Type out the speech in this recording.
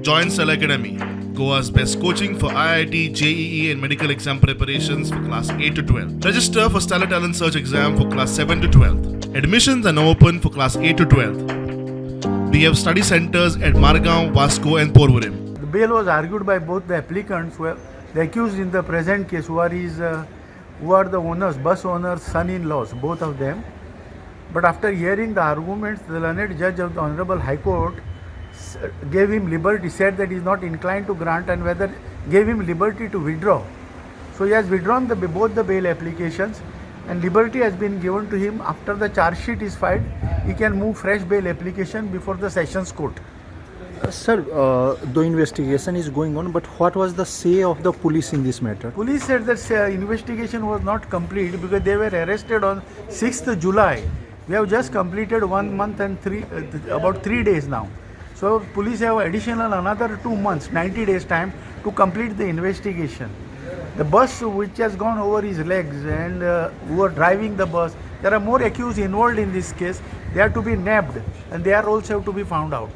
Join Cell Academy, Goa's best coaching for IIT, JEE, and medical exam preparations for class 8 to 12. Register for Stellar Talent Search exam for class 7 to 12. Admissions are now open for class 8 to 12. We have study centers at Margao, Vasco, and Porvorim. The bail was argued by both the applicants, who are the accused in the present case, who are the owners, bus owners, son-in-laws, both of them. But after hearing the arguments, the learned judge of the Honorable High Court gave him liberty, said that he is not inclined to grant, and whether gave him liberty to withdraw. So he has withdrawn both the bail applications, and liberty has been given to him. After the charge sheet is filed, he can move fresh bail application before the Sessions Court. Sir, the investigation is going on, but what was the say of the police in this matter? Police said that investigation was not complete because they were arrested on 6th July. We have just completed 1 month and about 3 days now. So police have additional another 2 months, 90 days time to complete the investigation. The bus which has gone over his legs and who were driving the bus, there are more accused involved in this case. They are to be nabbed and they are also have to be found out.